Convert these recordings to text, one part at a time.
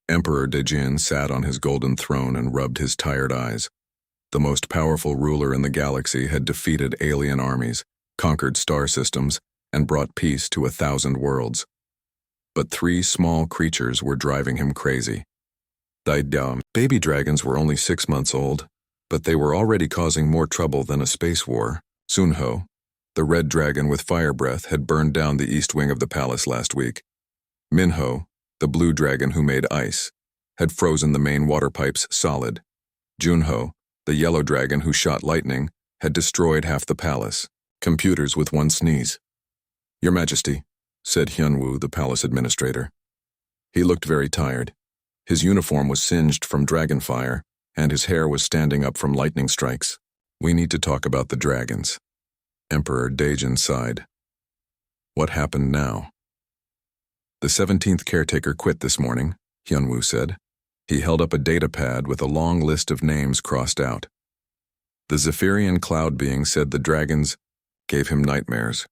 Emperor Dejin sat on his golden throne and rubbed his tired eyes. The most powerful ruler in the galaxy had defeated alien armies, conquered star systems, and brought peace to 1,000 worlds. But 3 small creatures were driving him crazy. Baby dragons were only 6 months old, but they were already causing more trouble than a space war. Sunho, the red dragon with fire breath, had burned down the east wing of the palace last week. Minho, the blue dragon who made ice, had frozen the main water pipes solid. Junho, the yellow dragon who shot lightning, had destroyed half the palace. Computers with one sneeze. "Your Majesty," said Hyunwoo, the palace administrator. He looked very tired. His uniform was singed from dragon fire, and his hair was standing up from lightning strikes. "We need to talk about the dragons." Emperor Dejin sighed. "What happened now?" "The 17th caretaker quit this morning," Hyunwoo said. He held up a data pad with a long list of names crossed out. The Zephyrian cloud being said the dragons gave him nightmares.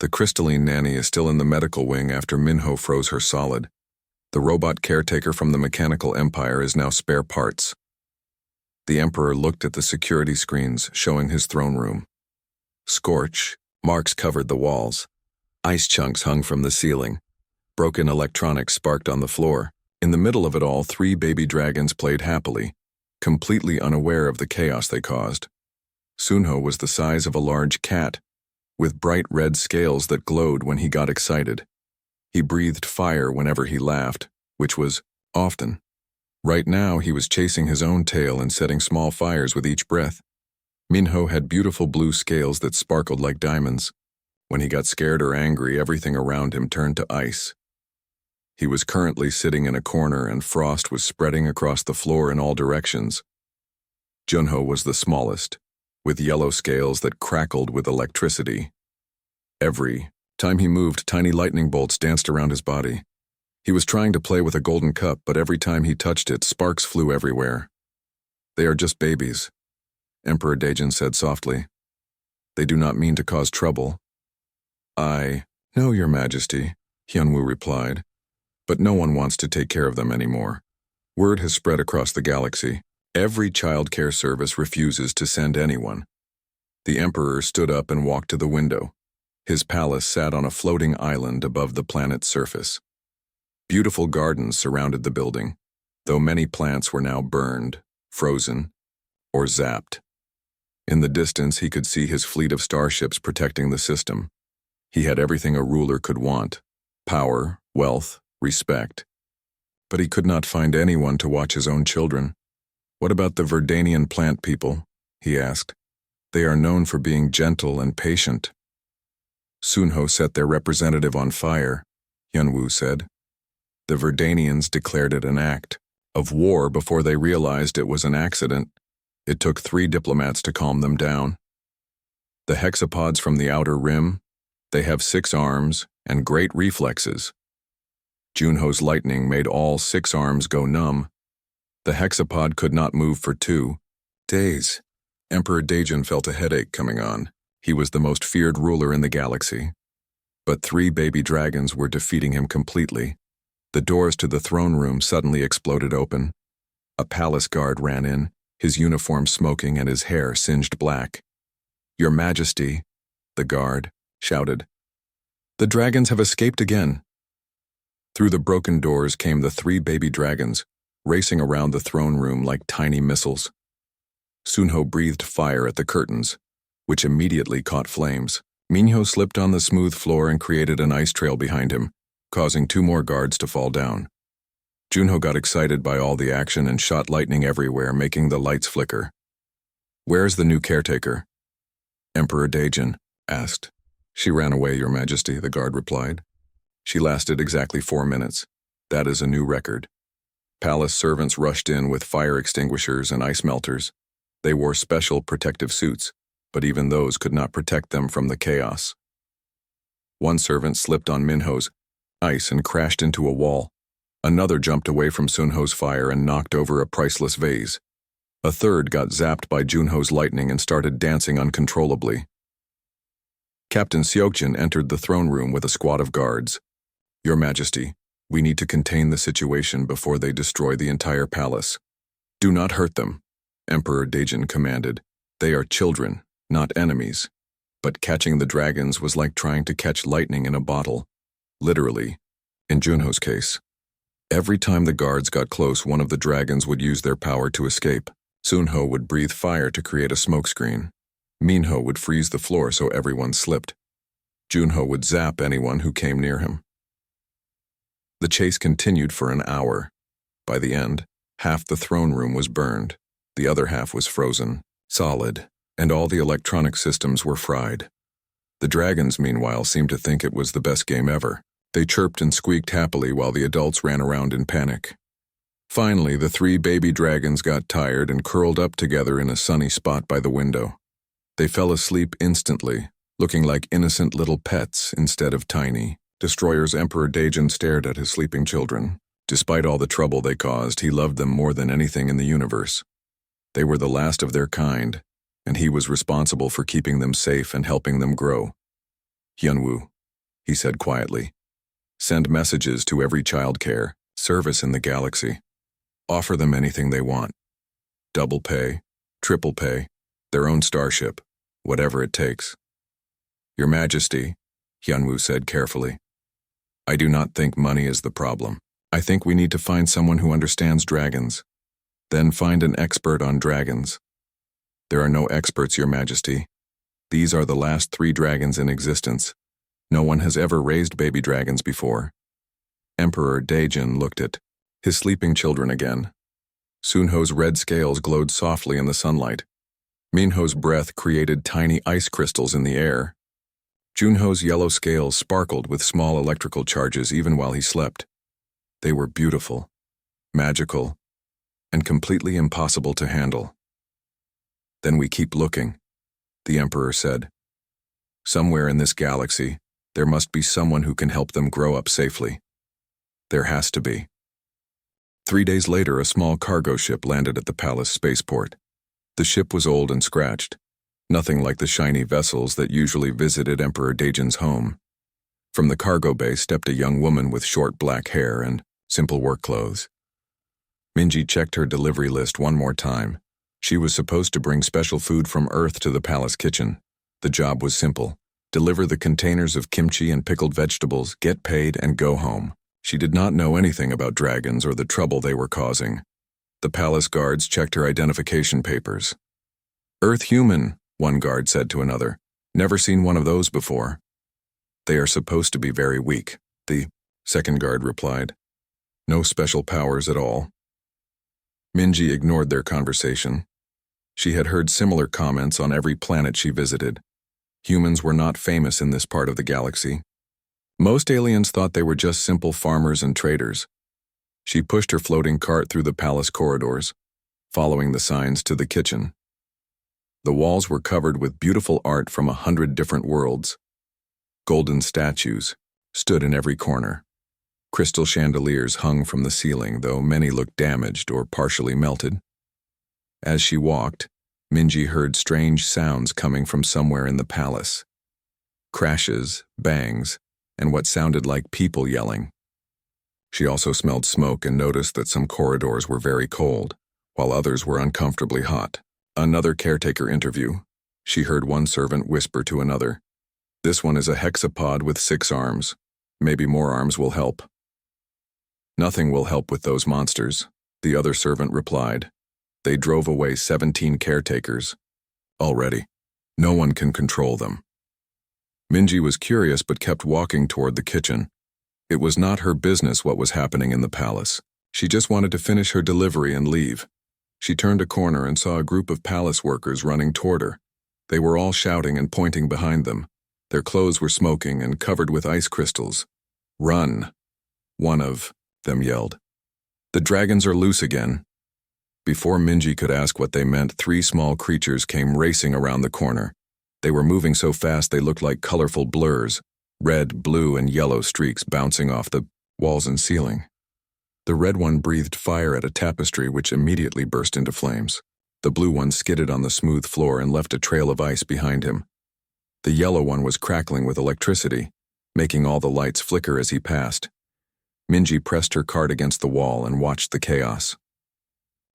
The crystalline nanny is still in the medical wing after Minho froze her solid. The robot caretaker from the mechanical empire is now spare parts. The emperor looked at the security screens showing his throne room. Scorch marks covered the walls. Ice chunks hung from the ceiling. Broken electronics sparked on the floor. In the middle of it all, 3 baby dragons played happily, completely unaware of the chaos they caused. Sunho was the size of a large cat, with bright red scales that glowed when he got excited. He breathed fire whenever he laughed, which was often. Right now, he was chasing his own tail and setting small fires with each breath. Minho had beautiful blue scales that sparkled like diamonds. When he got scared or angry, everything around him turned to ice. He was currently sitting in a corner and frost was spreading across the floor in all directions. Junho was the smallest, with yellow scales that crackled with electricity. Every time he moved, tiny lightning bolts danced around his body. He was trying to play with a golden cup, but every time he touched it, sparks flew everywhere. "They are just babies," Emperor Dejin said softly. "They do not mean to cause trouble." "I know, Your Majesty," Hyunwoo replied, "but no one wants to take care of them anymore. Word has spread across the galaxy. Every child care service refuses to send anyone." The emperor stood up and walked to the window. His palace sat on a floating island above the planet's surface. Beautiful gardens surrounded the building, though many plants were now burned, frozen, or zapped. In the distance, he could see his fleet of starships protecting the system. He had everything a ruler could want: power, wealth, respect. But he could not find anyone to watch his own children. "What about the Verdanian plant people?" he asked. "They are known for being gentle and patient." "Sunho set their representative on fire," Hyunwoo said. "The Verdanians declared it an act of war before they realized it was an accident. It took 3 diplomats to calm them down. The hexapods from the outer rim, they have 6 arms and great reflexes. Junho's lightning made all 6 arms go numb. The hexapod could not move for 2 days. Emperor Dejin felt a headache coming on. He was the most feared ruler in the galaxy. But 3 baby dragons were defeating him completely. The doors to the throne room suddenly exploded open. A palace guard ran in, his uniform smoking and his hair singed black. "Your Majesty," the guard shouted. "The dragons have escaped again." Through the broken doors came the 3 baby dragons, racing around the throne room like tiny missiles. Sunho breathed fire at the curtains, which immediately caught flames. Minho slipped on the smooth floor and created an ice trail behind him, causing 2 more guards to fall down. Junho got excited by all the action and shot lightning everywhere, making the lights flicker. "Where's the new caretaker?" Emperor Dejin asked. "She ran away, Your Majesty," the guard replied. "She lasted exactly 4 minutes. That is a new record." Palace servants rushed in with fire extinguishers and ice melters. They wore special protective suits, but even those could not protect them from the chaos. One servant slipped on Minho's ice and crashed into a wall. Another jumped away from Sunho's fire and knocked over a priceless vase. A third got zapped by Junho's lightning and started dancing uncontrollably. Captain Seokjin entered the throne room with a squad of guards. "Your Majesty, We need to contain the situation before they destroy the entire palace. Do not hurt them, Emperor Daejin commanded. They are children, not enemies. But catching the dragons was like trying to catch lightning in a bottle. Literally, in Junho's case. Every time the guards got close, one of the dragons would use their power to escape. Sunho would breathe fire to create a smokescreen. Minho would freeze the floor so everyone slipped. Junho would zap anyone who came near him. The chase continued for an hour. By the end, half the throne room was burned, the other half was frozen, solid, and all the electronic systems were fried. The dragons, meanwhile, seemed to think it was the best game ever. They chirped and squeaked happily while the adults ran around in panic. Finally, the 3 baby dragons got tired and curled up together in a sunny spot by the window. They fell asleep instantly, looking like innocent little pets instead of tiny. Destroyer's Emperor Daejin stared at his sleeping children. Despite all the trouble they caused, he loved them more than anything in the universe. They were the last of their kind, and he was responsible for keeping them safe and helping them grow. Hyunwoo, he said quietly. Send messages to every child care service in the galaxy. Offer them anything they want. Double pay, triple pay, their own starship, whatever it takes. Your Majesty, Hyunwoo said carefully. I do not think money is the problem. I think we need to find someone who understands dragons. Then find an expert on dragons. There are no experts, Your Majesty. These are the last 3 dragons in existence. No one has ever raised baby dragons before. Emperor Daejin looked at his sleeping children again. Sunho's red scales glowed softly in the sunlight. Minho's breath created tiny ice crystals in the air. Junho's yellow scales sparkled with small electrical charges even while he slept. They were beautiful, magical, and completely impossible to handle. Then we keep looking, the Emperor said. Somewhere in this galaxy, there must be someone who can help them grow up safely. There has to be. 3 days later, a small cargo ship landed at the palace spaceport. The ship was old and scratched, nothing like the shiny vessels that usually visited Emperor Daejin's home. From the cargo bay stepped a young woman with short black hair and simple work clothes. Minji checked her delivery list one more time. She was supposed to bring special food from Earth to the palace kitchen. The job was simple. Deliver the containers of kimchi and pickled vegetables, get paid, and go home. She did not know anything about dragons or the trouble they were causing. The palace guards checked her identification papers. Earth human, one guard said to another. Never seen one of those before. They are supposed to be very weak, the second guard replied. No special powers at all. Minji ignored their conversation. She had heard similar comments on every planet she visited. Humans were not famous in this part of the galaxy. Most aliens thought they were just simple farmers and traders. She pushed her floating cart through the palace corridors, following the signs to the kitchen. The walls were covered with beautiful art from 100 different worlds. Golden statues stood in every corner. Crystal chandeliers hung from the ceiling, though many looked damaged or partially melted. As she walked, Minji heard strange sounds coming from somewhere in the palace. Crashes, bangs, and what sounded like people yelling. She also smelled smoke and noticed that some corridors were very cold, while others were uncomfortably hot. Another caretaker interview. She heard one servant whisper to another. This one is a hexapod with 6 arms. Maybe more arms will help. Nothing will help with those monsters, the other servant replied. They drove away 17 caretakers. Already. No one can control them. Minji was curious but kept walking toward the kitchen. It was not her business what was happening in the palace. She just wanted to finish her delivery and leave. She turned a corner and saw a group of palace workers running toward her. They were all shouting and pointing behind them. Their clothes were smoking and covered with ice crystals. Run, one of them yelled. The dragons are loose again. Before Minji could ask what they meant, 3 small creatures came racing around the corner. They were moving so fast they looked like colorful blurs, red, blue, and yellow streaks bouncing off the walls and ceiling. The red one breathed fire at a tapestry which immediately burst into flames. The blue one skidded on the smooth floor and left a trail of ice behind him. The yellow one was crackling with electricity, making all the lights flicker as he passed. Minji pressed her cart against the wall and watched the chaos.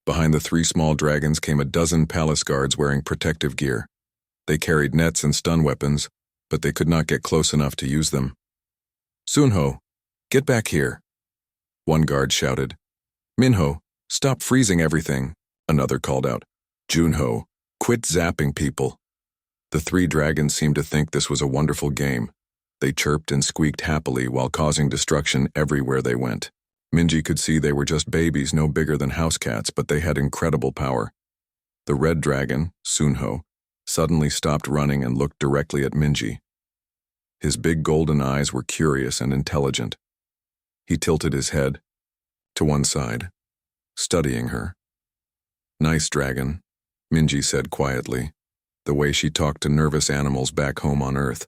Behind the three small dragons came a dozen palace guards wearing protective gear. They carried nets and stun weapons, but they could not get close enough to use them. "Sunho, get back here," one guard shouted. "Minho, stop freezing everything," another called out. "Junho, quit zapping people." The three dragons seemed to think this was a wonderful game. They chirped and squeaked happily while causing destruction everywhere they went. Minji could see they were just babies no bigger than house cats, but they had incredible power. The red dragon, Sunho, suddenly stopped running and looked directly at Minji. His big golden eyes were curious and intelligent. He tilted his head to one side, studying her. "Nice dragon," Minji said quietly, the way she talked to nervous animals back home on Earth.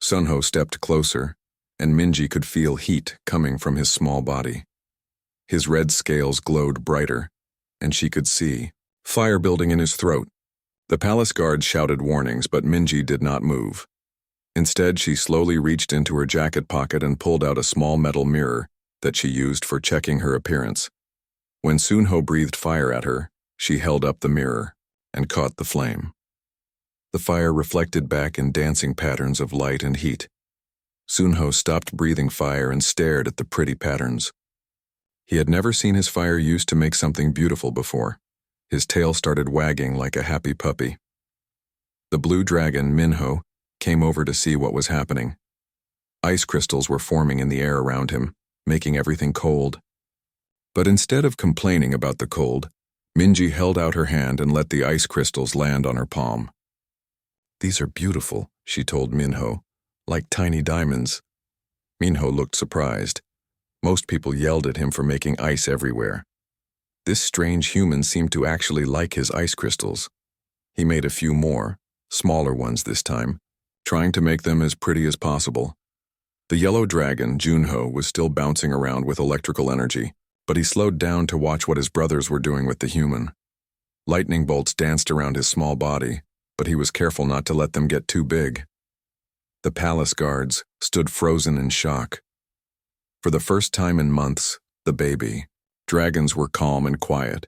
Sunho stepped closer, and Minji could feel heat coming from his small body. His red scales glowed brighter, and she could see fire building in his throat. The palace guard shouted warnings, but Minji did not move. Instead, she slowly reached into her jacket pocket and pulled out a small metal mirror that she used for checking her appearance. When Sunho breathed fire at her, she held up the mirror and caught the flame. The fire reflected back in dancing patterns of light and heat. Sunho stopped breathing fire and stared at the pretty patterns. He had never seen his fire used to make something beautiful before. His tail started wagging like a happy puppy. The blue dragon, Minho, came over to see what was happening. Ice crystals were forming in the air around him, making everything cold. But instead of complaining about the cold, Minji held out her hand and let the ice crystals land on her palm. "These are beautiful," she told Minho, "like tiny diamonds." Minho looked surprised. Most people yelled at him for making ice everywhere. This strange human seemed to actually like his ice crystals. He made a few more, smaller ones this time, trying to make them as pretty as possible. The yellow dragon, Junho, was still bouncing around with electrical energy, but he slowed down to watch what his brothers were doing with the human. Lightning bolts danced around his small body, but he was careful not to let them get too big. The palace guards stood frozen in shock. For the first time in months, the baby dragons were calm and quiet.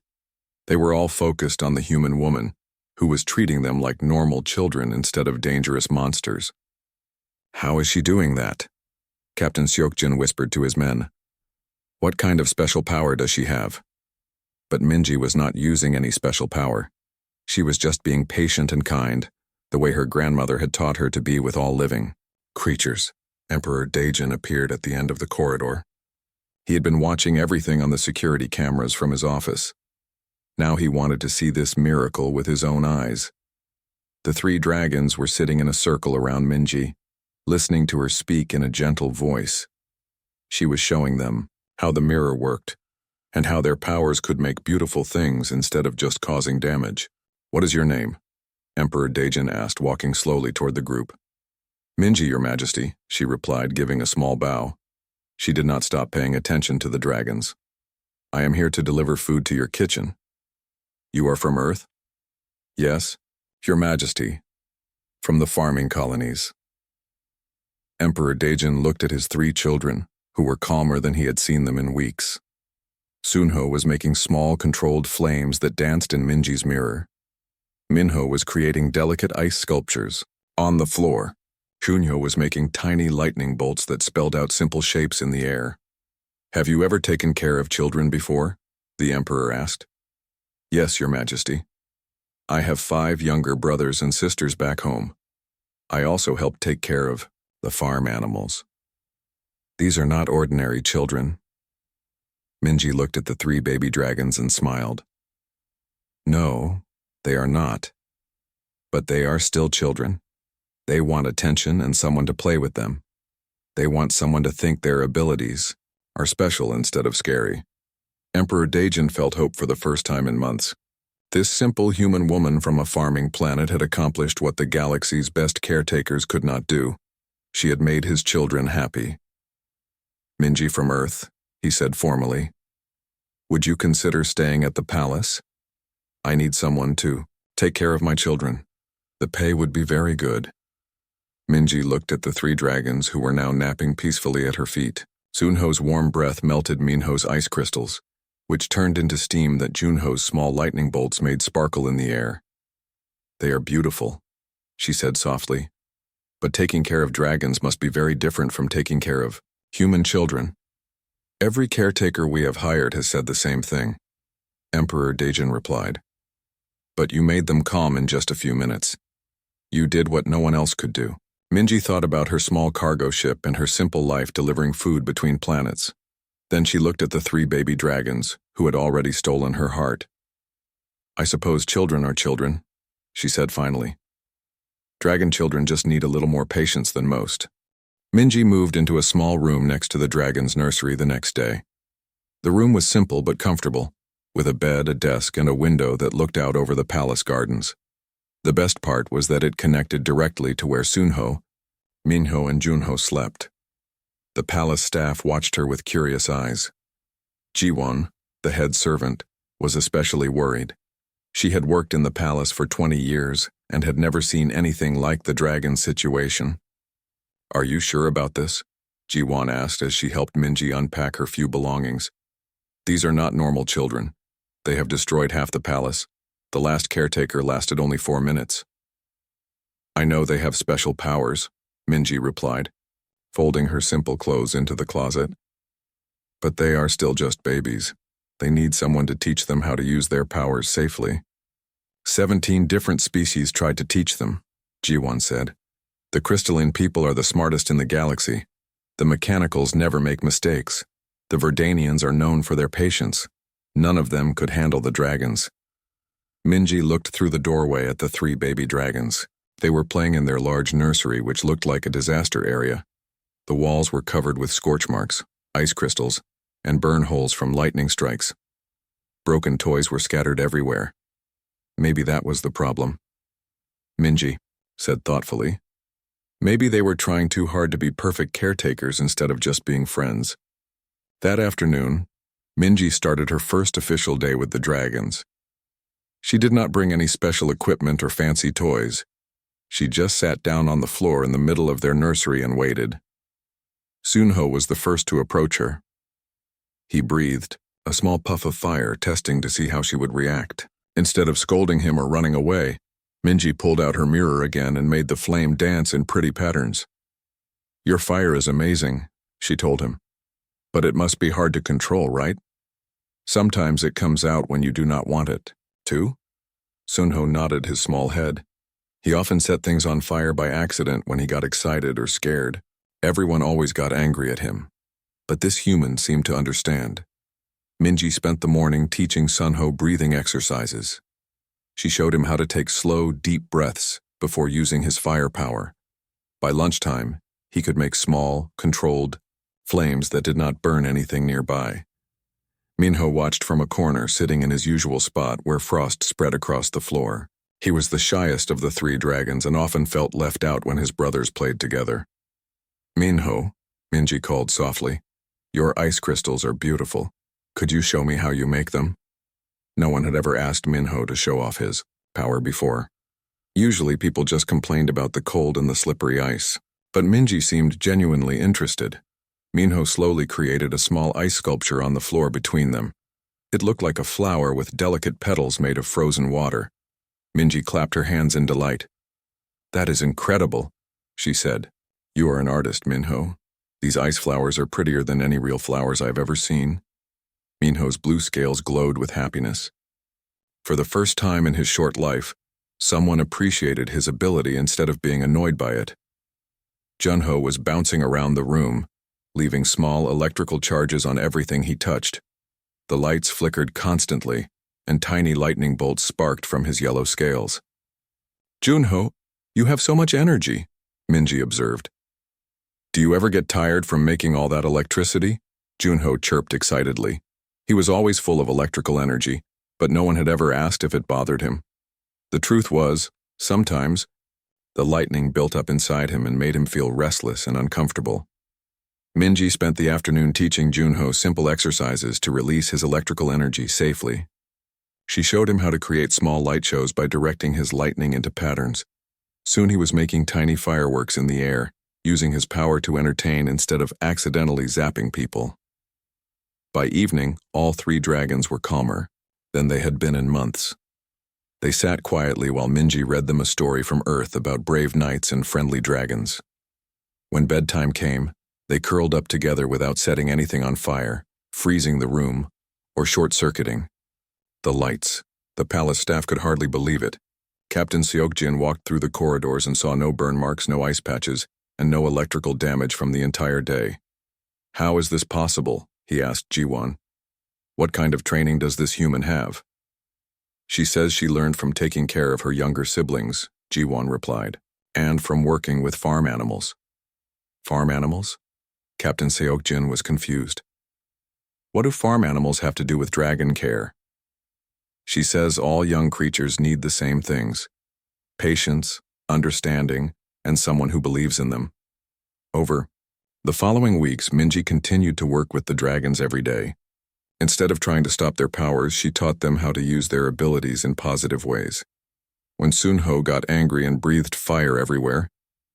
They were all focused on the human woman, who was treating them like normal children instead of dangerous monsters. "How is she doing that?" Captain Seokjin whispered to his men. "What kind of special power does she have?" But Minji was not using any special power. She was just being patient and kind, the way her grandmother had taught her to be with all living creatures. Emperor Daejin appeared at the end of the corridor. He had been watching everything on the security cameras from his office. Now he wanted to see this miracle with his own eyes. The three dragons were sitting in a circle around Minji, listening to her speak in a gentle voice. She was showing them how the mirror worked, and how their powers could make beautiful things instead of just causing damage. "What is your name?" Emperor Daejin asked, walking slowly toward the group. "Minji, Your Majesty," she replied, giving a small bow. She did not stop paying attention to the dragons. "I am here to deliver food to your kitchen." "You are from Earth?" "Yes, Your Majesty, from the farming colonies." Emperor Daejin looked at his three children, who were calmer than he had seen them in weeks. Sunho was making small, controlled flames that danced in Minji's mirror. Minho was creating delicate ice sculptures on the floor. Junho was making tiny lightning bolts that spelled out simple shapes in the air. "Have you ever taken care of children before?" the Emperor asked. "Yes, Your Majesty. I have 5 younger brothers and sisters back home. I also help take care of the farm animals." "These are not ordinary children." Minji looked at the 3 baby dragons and smiled. "No, they are not. But they are still children. They want attention and someone to play with them. They want someone to think their abilities are special instead of scary." Emperor Daejin felt hope for the first time in months. This simple human woman from a farming planet had accomplished what the galaxy's best caretakers could not do. She had made his children happy. "Minji from Earth," he said formally. "Would you consider staying at the palace? I need someone to take care of my children. The pay would be very good." Minji looked at the 3 dragons who were now napping peacefully at her feet. Sunho's warm breath melted Minho's ice crystals, which turned into steam that Junho's small lightning bolts made sparkle in the air. "They are beautiful," she said softly. "But taking care of dragons must be very different from taking care of human children." "Every caretaker we have hired has said the same thing," Emperor Dejin replied. "But you made them calm in just a few minutes. You did what no one else could do." Minji thought about her small cargo ship and her simple life delivering food between planets. Then she looked at the 3 baby dragons, who had already stolen her heart. "I suppose children are children," she said finally. "Dragon children just need a little more patience than most." Minji moved into a small room next to the dragon's nursery the next day. The room was simple but comfortable, with a bed, a desk, and a window that looked out over the palace gardens. The best part was that it connected directly to where Sunho, Minho, and Junho slept. The palace staff watched her with curious eyes. Jiwon, the head servant, was especially worried. She had worked in the palace for 20 years and had never seen anything like the dragon situation. "Are you sure about this?" Jiwon asked as she helped Minji unpack her few belongings. "These are not normal children. They have destroyed half the palace. The last caretaker lasted only 4 minutes." "I know they have special powers," Minji replied, folding her simple clothes into the closet. "But they are still just babies. They need someone to teach them how to use their powers safely." 17 different species tried to teach them, Jiwon said. "The crystalline people are the smartest in the galaxy. The mechanicals never make mistakes. The Verdanians are known for their patience. None of them could handle the dragons." Minji looked through the doorway at the 3 baby dragons. They were playing in their large nursery, which looked like a disaster area. The walls were covered with scorch marks, ice crystals, and burn holes from lightning strikes. Broken toys were scattered everywhere. Maybe that was the problem. Minji said thoughtfully. Maybe they were trying too hard to be perfect caretakers instead of just being friends. That afternoon, Minji started her first official day with the dragons. She did not bring any special equipment or fancy toys. She just sat down on the floor in the middle of their nursery and waited. Sunho was the first to approach her. He breathed, a small puff of fire, testing to see how she would react. Instead of scolding him or running away, Minji pulled out her mirror again and made the flame dance in pretty patterns. "Your fire is amazing," she told him. "But it must be hard to control, right? Sometimes it comes out when you do not want it, too?" Sunho nodded his small head. He often set things on fire by accident when he got excited or scared. Everyone always got angry at him. But this human seemed to understand. Minji spent the morning teaching Sunho breathing exercises. She showed him how to take slow, deep breaths before using his fire power. By lunchtime, he could make small, controlled flames that did not burn anything nearby. Minho watched from a corner, sitting in his usual spot where frost spread across the floor. He was the shyest of the 3 dragons and often felt left out when his brothers played together. "Minho," Minji called softly, "your ice crystals are beautiful. Could you show me how you make them?" No one had ever asked Minho to show off his power before. Usually people just complained about the cold and the slippery ice, but Minji seemed genuinely interested. Minho slowly created a small ice sculpture on the floor between them. It looked like a flower with delicate petals made of frozen water. Minji clapped her hands in delight. "That is incredible," she said. "You are an artist, Minho. These ice flowers are prettier than any real flowers I've ever seen." Minho's blue scales glowed with happiness. For the first time in his short life, someone appreciated his ability instead of being annoyed by it. Junho was bouncing around the room, leaving small electrical charges on everything he touched. The lights flickered constantly, and tiny lightning bolts sparked from his yellow scales. "Junho, you have so much energy," Minji observed. "Do you ever get tired from making all that electricity?" Junho chirped excitedly. He was always full of electrical energy, but no one had ever asked if it bothered him. The truth was, sometimes, the lightning built up inside him and made him feel restless and uncomfortable. Minji spent the afternoon teaching Junho simple exercises to release his electrical energy safely. She showed him how to create small light shows by directing his lightning into patterns. Soon he was making tiny fireworks in the air, using his power to entertain instead of accidentally zapping people. By evening, all three dragons were calmer than they had been in months. They sat quietly while Minji read them a story from Earth about brave knights and friendly dragons. When bedtime came, they curled up together without setting anything on fire, freezing the room, or short-circuiting the lights. The palace staff could hardly believe it. Captain Seokjin walked through the corridors and saw no burn marks, no ice patches, and no electrical damage from the entire day. "How is this possible?" he asked Jiwon. "What kind of training does this human have?" "She says she learned from taking care of her younger siblings," Jiwon replied, "and from working with farm animals." "Farm animals?" Captain Seokjin was confused. "What do farm animals have to do with dragon care?" "She says all young creatures need the same things: patience, understanding, and someone who believes in them." Over the following weeks, Minji continued to work with the dragons every day. Instead of trying to stop their powers, she taught them how to use their abilities in positive ways. When Sunho got angry and breathed fire everywhere,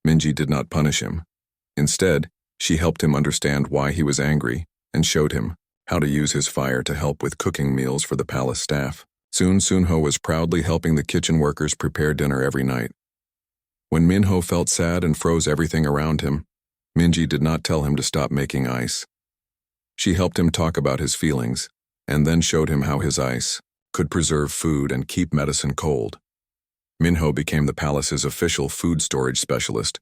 Minji did not punish him. Instead, she helped him understand why he was angry and showed him how to use his fire to help with cooking meals for the palace staff. Soon, Sunho was proudly helping the kitchen workers prepare dinner every night. When Minho felt sad and froze everything around him, Minji did not tell him to stop making ice. She helped him talk about his feelings, and then showed him how his ice could preserve food and keep medicine cold. Minho became the palace's official food storage specialist,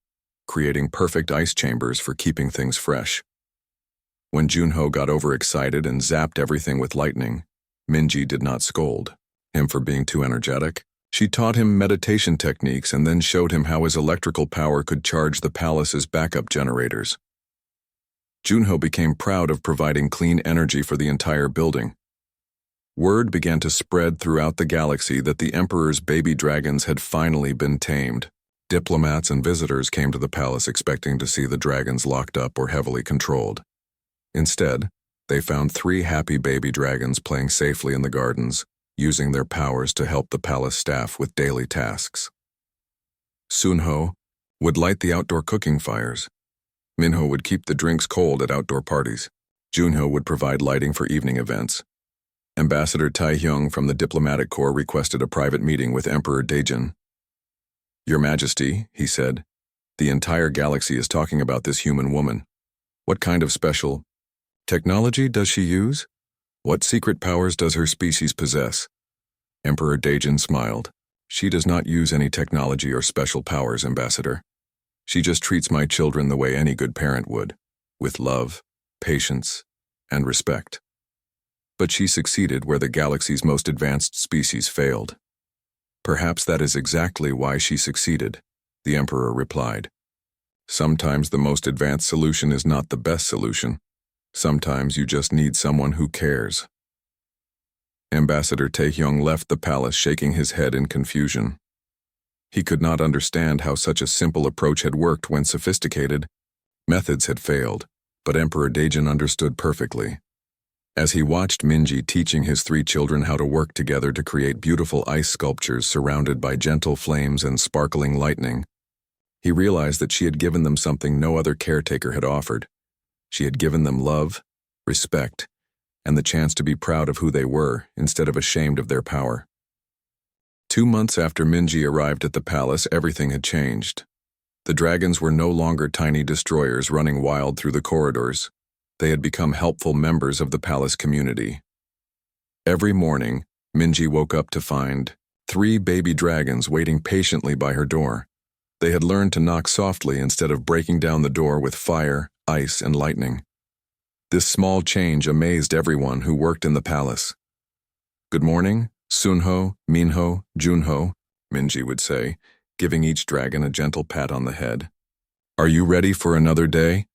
creating perfect ice chambers for keeping things fresh. When Junho got overexcited and zapped everything with lightning, Minji did not scold him for being too energetic. She taught him meditation techniques and then showed him how his electrical power could charge the palace's backup generators. Junho became proud of providing clean energy for the entire building. Word began to spread throughout the galaxy that the Emperor's baby dragons had finally been tamed. Diplomats and visitors came to the palace expecting to see the dragons locked up or heavily controlled. Instead, they found 3 happy baby dragons playing safely in the gardens, using their powers to help the palace staff with daily tasks. Sunho would light the outdoor cooking fires. Minho would keep the drinks cold at outdoor parties. Junho would provide lighting for evening events. Ambassador Taehyung from the diplomatic corps requested a private meeting with Emperor Daejin. "Your Majesty," he said, "the entire galaxy is talking about this human woman. What kind of special technology does she use? What secret powers does her species possess?" Emperor Daejin smiled. "She does not use any technology or special powers, Ambassador. She just treats my children the way any good parent would, with love, patience, and respect. But she succeeded where the galaxy's most advanced species failed." "Perhaps that is exactly why she succeeded," the Emperor replied. "Sometimes the most advanced solution is not the best solution. Sometimes you just need someone who cares." Ambassador Taehyung left the palace shaking his head in confusion. He could not understand how such a simple approach had worked when sophisticated methods had failed, but Emperor Daejin understood perfectly. As he watched Minji teaching his 3 children how to work together to create beautiful ice sculptures surrounded by gentle flames and sparkling lightning, he realized that she had given them something no other caretaker had offered. She had given them love, respect, and the chance to be proud of who they were instead of ashamed of their power. 2 months after Minji arrived at the palace, everything had changed. The dragons were no longer tiny destroyers running wild through the corridors. They had become helpful members of the palace community. Every morning, Minji woke up to find 3 baby dragons waiting patiently by her door. They had learned to knock softly instead of breaking down the door with fire, ice, and lightning. This small change amazed everyone who worked in the palace. "Good morning, Sunho, Minho, Junho," Minji would say, giving each dragon a gentle pat on the head. "Are you ready for another day?"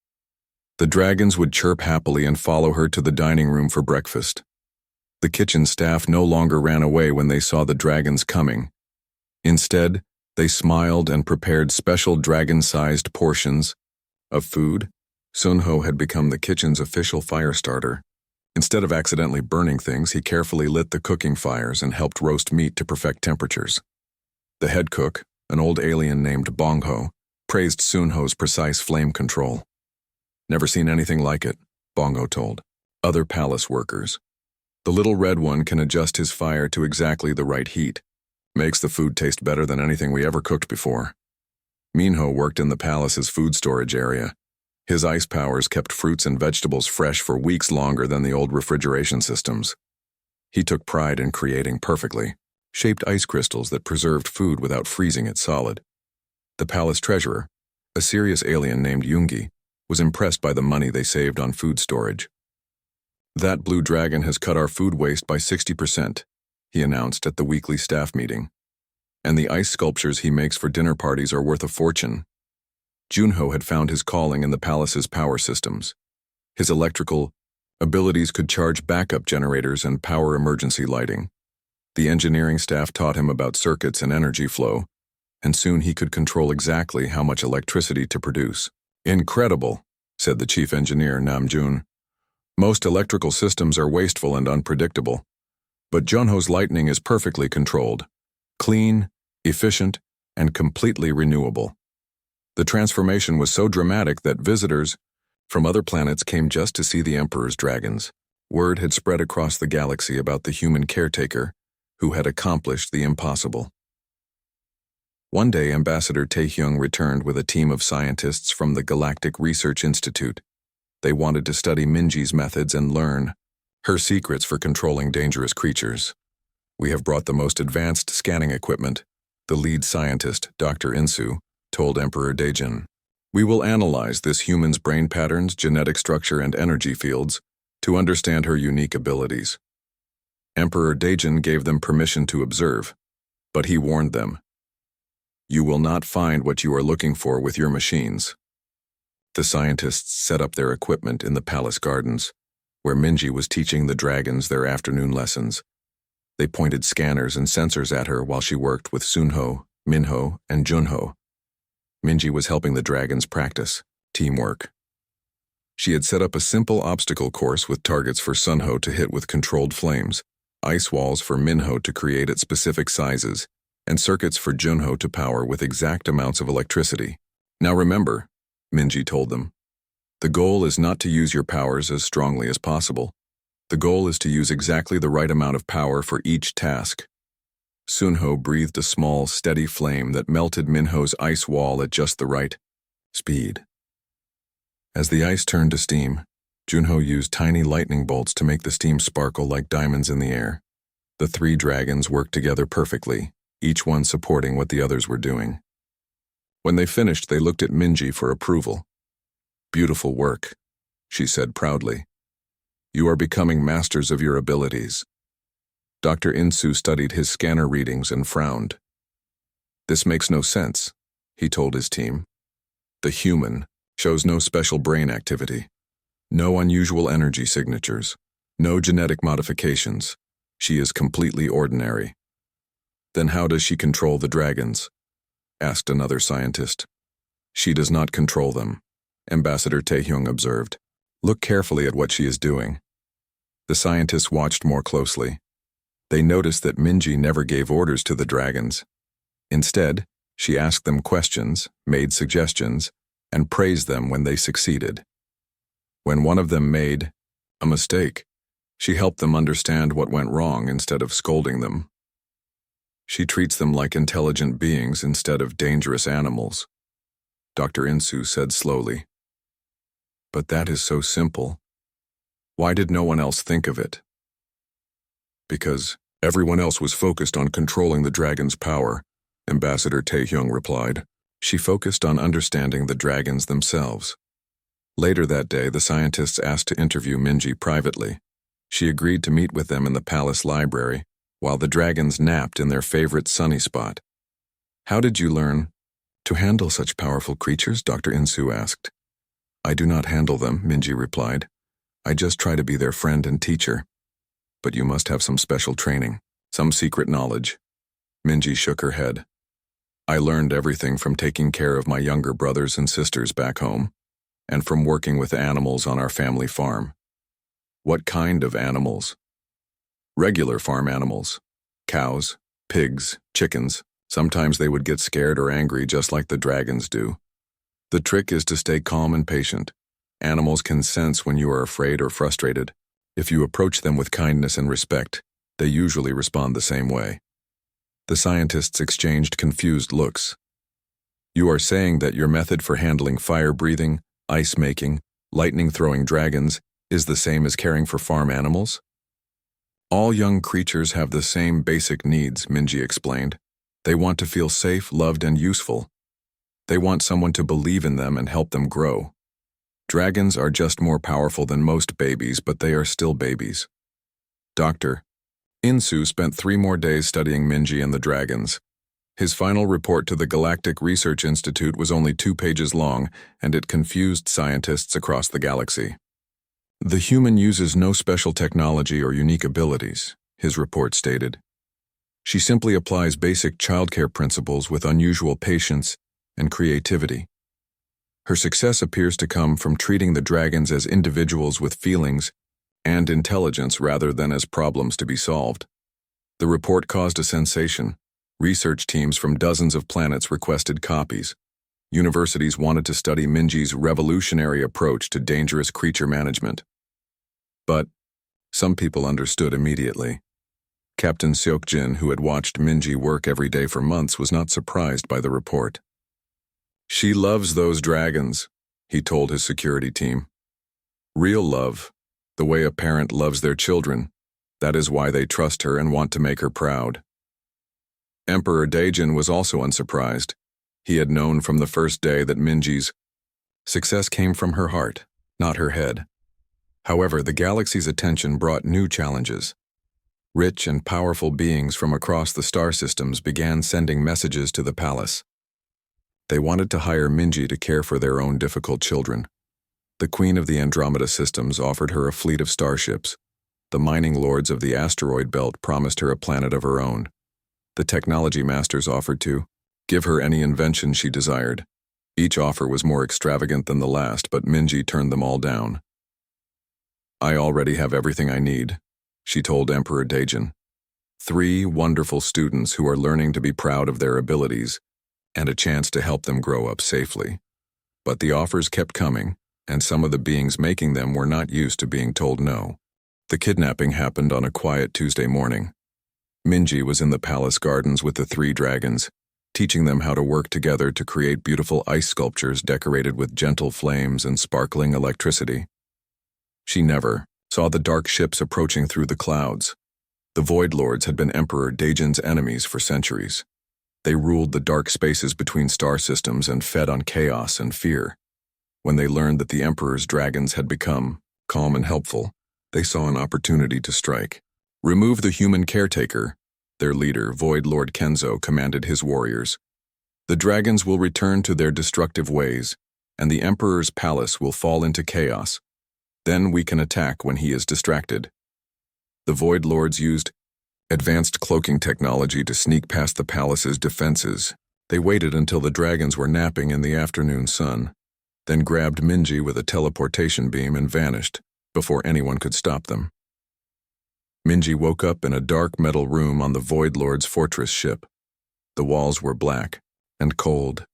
The dragons would chirp happily and follow her to the dining room for breakfast. The kitchen staff no longer ran away when they saw the dragons coming. Instead, they smiled and prepared special dragon-sized portions of food. Sunho had become the kitchen's official fire starter. Instead of accidentally burning things, he carefully lit the cooking fires and helped roast meat to perfect temperatures. The head cook, an old alien named Bongho, praised Sunho's precise flame control. Never seen anything like it, Bongo told other palace workers. The little red one can adjust his fire to exactly the right heat. Makes the food taste better than anything we ever cooked before. Minho worked in the palace's food storage area. His ice powers kept fruits and vegetables fresh for weeks longer than the old refrigeration systems. He took pride in creating perfectly shaped ice crystals that preserved food without freezing it solid. The palace treasurer, a serious alien named Yoongi, was impressed by the money they saved on food storage. "That blue dragon has cut our food waste by 60%, he announced at the weekly staff meeting. And the ice sculptures he makes for dinner parties are worth a fortune. Junho had found his calling in the palace's power systems. His electrical abilities could charge backup generators and power emergency lighting. The engineering staff taught him about circuits and energy flow, and soon he could control exactly how much electricity to produce. "Incredible," said the chief engineer, Namjoon. "Most electrical systems are wasteful and unpredictable, but Junho's lightning is perfectly controlled, clean, efficient, and completely renewable." The transformation was so dramatic that visitors from other planets came just to see the Emperor's dragons. Word had spread across the galaxy about the human caretaker who had accomplished the impossible. One day, Ambassador Taehyung returned with a team of scientists from the Galactic Research Institute. They wanted to study Minji's methods and learn her secrets for controlling dangerous creatures. "We have brought the most advanced scanning equipment," the lead scientist, Dr. Insu, told Emperor Daejin. "We will analyze this human's brain patterns, genetic structure, and energy fields to understand her unique abilities." Emperor Daejin gave them permission to observe, but he warned them, "You will not find what you are looking for with your machines." The scientists set up their equipment in the palace gardens, where Minji was teaching the dragons their afternoon lessons. They pointed scanners and sensors at her while she worked with Sunho, Minho, and Junho. Minji was helping the dragons practice teamwork. She had set up a simple obstacle course with targets for Sunho to hit with controlled flames, ice walls for Minho to create at specific sizes, and circuits for Junho to power with exact amounts of electricity. "Now remember," Minji told them, "the goal is not to use your powers as strongly as possible. The goal is to use exactly the right amount of power for each task." Sunho breathed a small, steady flame that melted Minho's ice wall at just the right speed. As the ice turned to steam, Junho used tiny lightning bolts to make the steam sparkle like diamonds in the air. The three dragons worked together perfectly, each one supporting what the others were doing. When they finished, they looked at Minji for approval. "Beautiful work," she said proudly. "You are becoming masters of your abilities." Dr. Insu studied his scanner readings and frowned. "This makes no sense," he told his team. "The human shows no special brain activity, no unusual energy signatures, no genetic modifications. She is completely ordinary." "Then how does she control the dragons?" asked another scientist. "She does not control them," Ambassador Taehyung observed. "Look carefully at what she is doing." The scientists watched more closely. They noticed that Minji never gave orders to the dragons. Instead, she asked them questions, made suggestions, and praised them when they succeeded. When one of them made a mistake, she helped them understand what went wrong instead of scolding them. She treats them like intelligent beings instead of dangerous animals, Dr. Insu said slowly. "But that is so simple. Why did no one else think of it?" "Because everyone else was focused on controlling the dragon's power," Ambassador Taehyung replied. She focused on understanding the dragons themselves. Later that day, the scientists asked to interview Minji privately. She agreed to meet with them in the palace library, while the dragons napped in their favorite sunny spot. "How did you learn to handle such powerful creatures?" Dr. Insu asked. "I do not handle them," Minji replied. "I just try to be their friend and teacher. But you must have some special training, some secret knowledge." Minji shook her head. "I learned everything from taking care of my younger brothers and sisters back home, and from working with animals on our family farm." "What kind of animals?" "Regular farm animals. Cows, pigs, chickens. Sometimes they would get scared or angry just like the dragons do. The trick is to stay calm and patient. Animals can sense when you are afraid or frustrated. If you approach them with kindness and respect, they usually respond the same way. The scientists exchanged confused looks. You are saying that your method for handling fire-breathing, ice-making, lightning-throwing dragons is the same as caring for farm animals? All young creatures have the same basic needs, Minji explained. They want to feel safe, loved, and useful. They want someone to believe in them and help them grow. Dragons are just more powerful than most babies, but they are still babies. Dr. Insu spent 3 more days studying Minji and the dragons. His final report to the Galactic Research Institute was only 2 pages long, and it confused scientists across the galaxy. The human uses no special technology or unique abilities, his report stated. She simply applies basic childcare principles with unusual patience and creativity. Her success appears to come from treating the dragons as individuals with feelings and intelligence rather than as problems to be solved. The report caused a sensation. Research teams from dozens of planets requested copies. Universities wanted to study Minji's revolutionary approach to dangerous creature management. But some people understood immediately. Captain Seokjin, who had watched Minji work every day for months, was not surprised by the report. She loves those dragons, he told his security team. Real love, the way a parent loves their children. That is why they trust her and want to make her proud. Emperor Daejin was also unsurprised. He had known from the first day that Minji's success came from her heart, not her head. However, the galaxy's attention brought new challenges. Rich and powerful beings from across the star systems began sending messages to the palace. They wanted to hire Minji to care for their own difficult children. The Queen of the Andromeda Systems offered her a fleet of starships. The mining lords of the asteroid belt promised her a planet of her own. The technology masters offered to give her any invention she desired. Each offer was more extravagant than the last, but Minji turned them all down. I already have everything I need, she told Emperor Daejin. 3 wonderful students who are learning to be proud of their abilities, and a chance to help them grow up safely. But the offers kept coming, and some of the beings making them were not used to being told no. The kidnapping happened on a quiet Tuesday morning. Minji was in the palace gardens with the 3 dragons, teaching them how to work together to create beautiful ice sculptures decorated with gentle flames and sparkling electricity. She never saw the dark ships approaching through the clouds. The Void Lords had been Emperor Daejin's enemies for centuries. They ruled the dark spaces between star systems and fed on chaos and fear. When they learned that the Emperor's dragons had become calm and helpful, they saw an opportunity to strike. Remove the human caretaker, their leader, Void Lord Kenzo, commanded his warriors. The dragons will return to their destructive ways, and the Emperor's palace will fall into chaos. Then we can attack when he is distracted. The Void Lords used advanced cloaking technology to sneak past the palace's defenses. They waited until the dragons were napping in the afternoon sun, then grabbed Minji with a teleportation beam and vanished before anyone could stop them. Minji woke up in a dark metal room on the Void Lord's fortress ship. The walls were black and cold,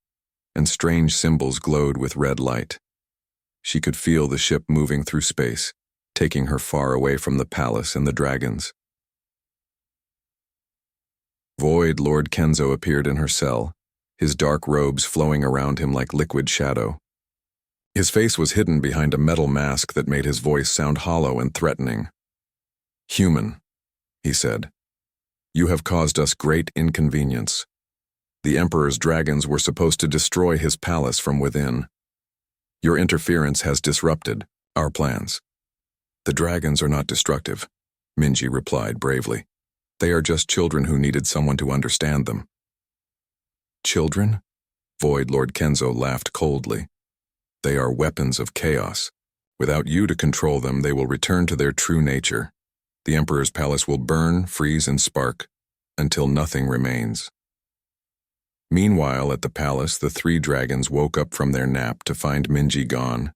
and strange symbols glowed with red light. She could feel the ship moving through space, taking her far away from the palace and the dragons. Void Lord Kenzo appeared in her cell, his dark robes flowing around him like liquid shadow. His face was hidden behind a metal mask that made his voice sound hollow and threatening. Human, he said, you have caused us great inconvenience. The Emperor's dragons were supposed to destroy his palace from within. Your interference has disrupted our plans. The dragons are not destructive, Minji replied bravely. They are just children who needed someone to understand them. Children? Void Lord Kenzo laughed coldly. They are weapons of chaos. Without you to control them, they will return to their true nature. The Emperor's palace will burn, freeze, and spark until nothing remains. Meanwhile, at the palace, the 3 dragons woke up from their nap to find Minji gone.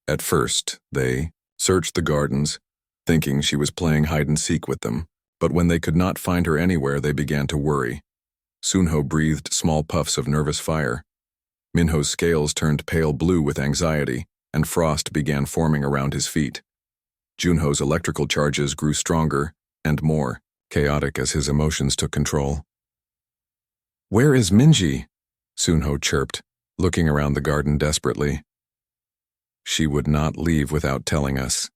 At first, they searched the gardens, thinking she was playing hide-and-seek with them, but when they could not find her anywhere, they began to worry. Sunho breathed small puffs of nervous fire. Minho's scales turned pale blue with anxiety, and frost began forming around his feet. Junho's electrical charges grew stronger and more chaotic as his emotions took control. "Where is Minji?" Sunho chirped, looking around the garden desperately. "She would not leave without telling us,"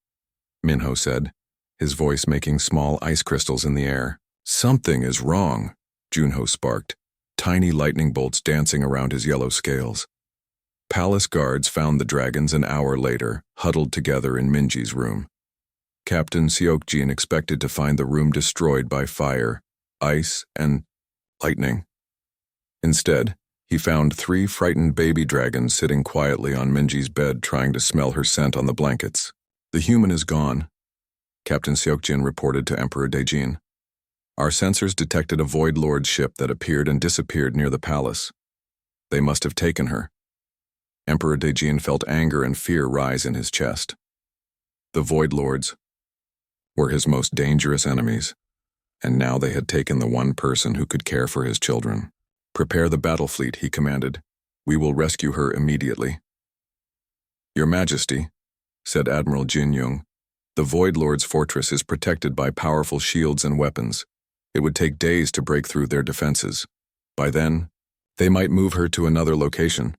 Minho said, his voice making small ice crystals in the air. "Something is wrong," Junho sparked, tiny lightning bolts dancing around his yellow scales. Palace guards found the dragons an hour later, huddled together in Minji's room. Captain Seokjin expected to find the room destroyed by fire, ice, and lightning. Instead, he found 3 frightened baby dragons sitting quietly on Minji's bed trying to smell her scent on the blankets. "The human is gone," Captain Seokjin reported to Emperor Daejin. "Our sensors detected a Void Lord ship that appeared and disappeared near the palace. They must have taken her." Emperor Daejin felt anger and fear rise in his chest. The Void Lords were his most dangerous enemies, and now they had taken the one person who could care for his children. "Prepare the battle fleet," he commanded. "We will rescue her immediately." "Your Majesty," said Admiral Jin Young, "the Void Lord's fortress is protected by powerful shields and weapons. It would take days to break through their defenses. By then, they might move her to another location."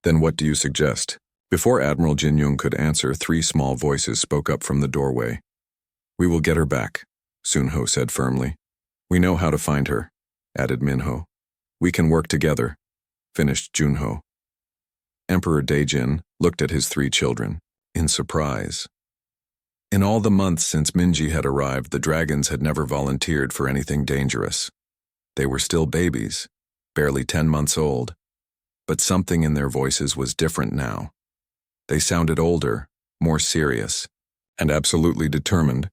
"Then what do you suggest?" Before Admiral Jin Young could answer, 3 small voices spoke up from the doorway. "We will get her back," Sunho said firmly. "We know how to find her," added Minho. "We can work together," finished Junho. Emperor Daejin looked at his 3 children, in surprise. In all the months since Minji had arrived, the dragons had never volunteered for anything dangerous. They were still babies, barely 10 months old, but something in their voices was different now. They sounded older, more serious, and absolutely determined.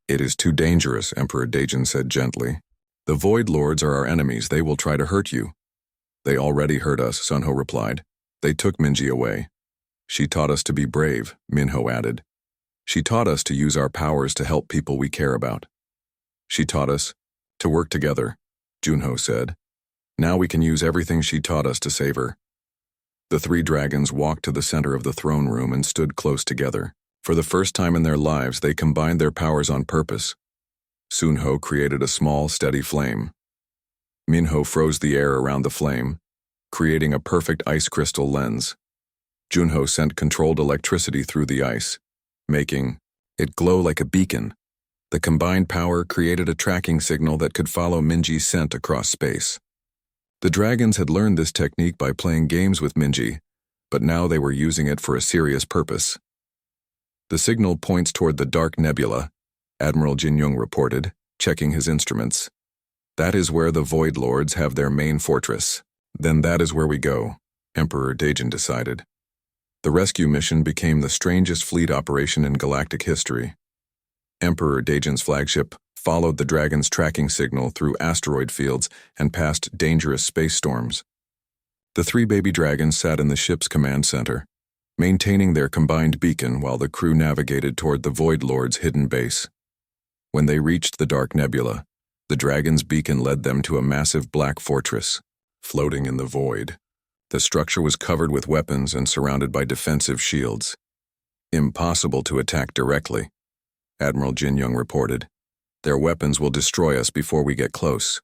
"It is too dangerous," Emperor Daejin said gently. "The Void Lords are our enemies. They will try to hurt you." "They already hurt us," Sunho replied. "They took Minji away." "She taught us to be brave," Minho added. "She taught us to use our powers to help people we care about." "She taught us to work together," Junho said. "Now we can use everything she taught us to save her." The 3 dragons walked to the center of the throne room and stood close together. For the first time in their lives, they combined their powers on purpose. Sunho created a small, steady flame. Minho froze the air around the flame, creating a perfect ice crystal lens. Junho sent controlled electricity through the ice, making it glow like a beacon. The combined power created a tracking signal that could follow Minji's scent across space. The dragons had learned this technique by playing games with Minji, but now they were using it for a serious purpose. "The signal points toward the Dark Nebula," Admiral Jin Young reported, checking his instruments. "That is where the Void Lords have their main fortress." "Then that is where we go," Emperor Daejin decided. The rescue mission became the strangest fleet operation in galactic history. Emperor Daejin's flagship followed the dragon's tracking signal through asteroid fields and past dangerous space storms. The 3 baby dragons sat in the ship's command center, maintaining their combined beacon while the crew navigated toward the Void Lord's hidden base. When they reached the Dark Nebula, the dragon's beacon led them to a massive black fortress, floating in the void. The structure was covered with weapons and surrounded by defensive shields. "Impossible to attack directly," Admiral Jin Young reported. "Their weapons will destroy us before we get close."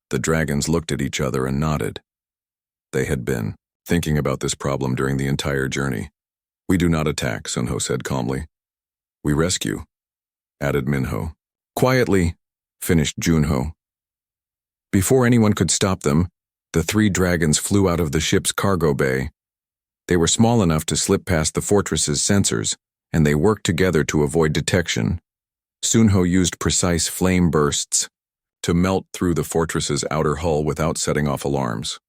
The dragons looked at each other and nodded. They had been thinking about this problem during the entire journey. "We do not attack," Sunho said calmly. "We rescue," added Minho. "Quietly," finished Junho. Before anyone could stop them, the 3 dragons flew out of the ship's cargo bay. They were small enough to slip past the fortress's sensors, and they worked together to avoid detection. Sunho used precise flame bursts to melt through the fortress's outer hull without setting off alarms.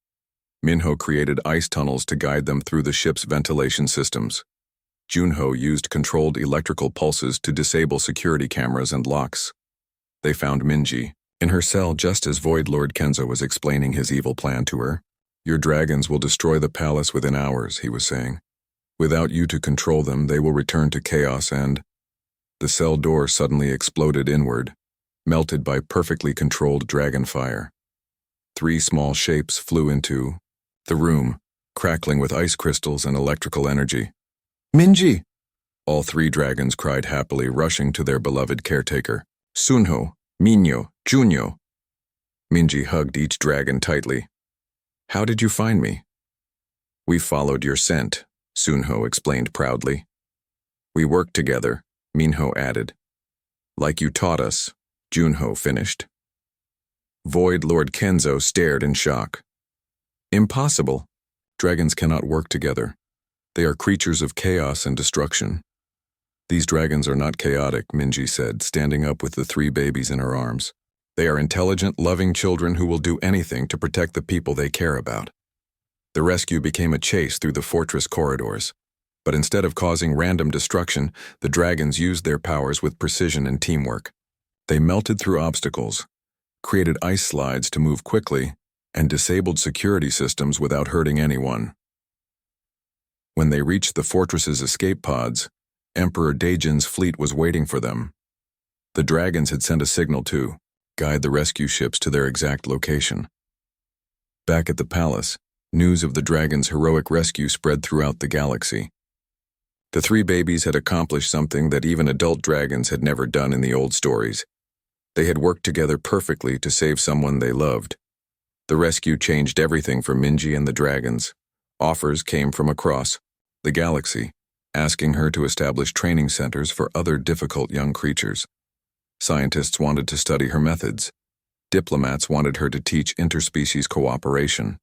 Minho created ice tunnels to guide them through the ship's ventilation systems. Junho used controlled electrical pulses to disable security cameras and locks. They found Minji in her cell just as Void Lord Kenzo was explaining his evil plan to her. "Your dragons will destroy the palace within hours," he was saying. "Without you to control them, they will return to chaos and—" The cell door suddenly exploded inward, melted by perfectly controlled dragon fire. 3 small shapes flew into the room, crackling with ice crystals and electrical energy. Minji! All three dragons cried happily, rushing to their beloved caretaker. Sunho, Minyo, Junyo. Minji hugged each dragon tightly. How did you find me? We followed your scent, Sunho explained proudly. We worked together, Minho added. Like you taught us, Junho finished. Void Lord Kenzo stared in shock. Impossible. Dragons cannot work together. They are creatures of chaos and destruction. These dragons are not chaotic, Minji said, standing up with the three babies in her arms. They are intelligent, loving children who will do anything to protect the people they care about. The rescue became a chase through the fortress corridors. But instead of causing random destruction, the dragons used their powers with precision and teamwork. They melted through obstacles, created ice slides to move quickly, and disabled security systems without hurting anyone. When they reached the fortress's escape pods, Emperor Daejin's fleet was waiting for them. The dragons had sent a signal to guide the rescue ships to their exact location. Back at the palace, news of the dragons' heroic rescue spread throughout the galaxy. The three babies had accomplished something that even adult dragons had never done in the old stories. They had worked together perfectly to save someone they loved. The rescue changed everything for Minji and the dragons. Offers came from across the galaxy, asking her to establish training centers for other difficult young creatures. Scientists wanted to study her methods. Diplomats wanted her to teach interspecies cooperation.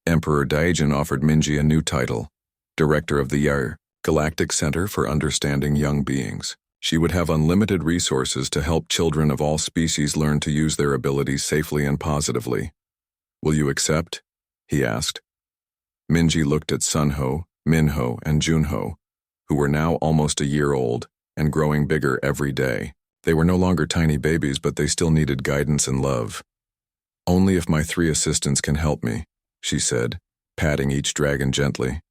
Emperor Daijin offered Minji a new title, Director of the Galactic Center for Understanding Young Beings. She would have unlimited resources to help children of all species learn to use their abilities safely and positively. Will you accept? He asked. Minji looked at Sunho, Minho, and Junho, who were now almost a year old and growing bigger every day. They were no longer tiny babies, but they still needed guidance and love. Only if my three assistants can help me, she said, patting each dragon gently.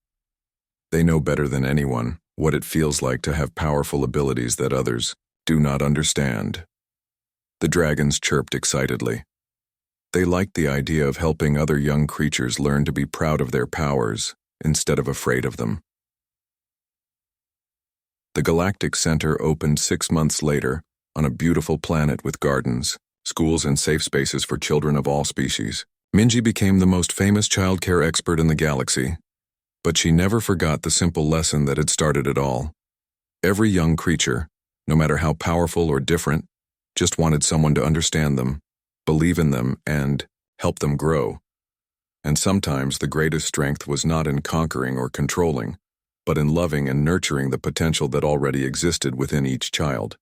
They know better than anyone what it feels like to have powerful abilities that others do not understand. The dragons chirped excitedly. They liked the idea of helping other young creatures learn to be proud of their powers instead of afraid of them. The Galactic Center opened 6 months later on a beautiful planet with gardens, schools, and safe spaces for children of all species. Minji became the most famous childcare expert in the galaxy, but she never forgot the simple lesson that had started it all. Every young creature, no matter how powerful or different, just wanted someone to understand them, believe in them, and help them grow. And sometimes the greatest strength was not in conquering or controlling, but in loving and nurturing the potential that already existed within each child.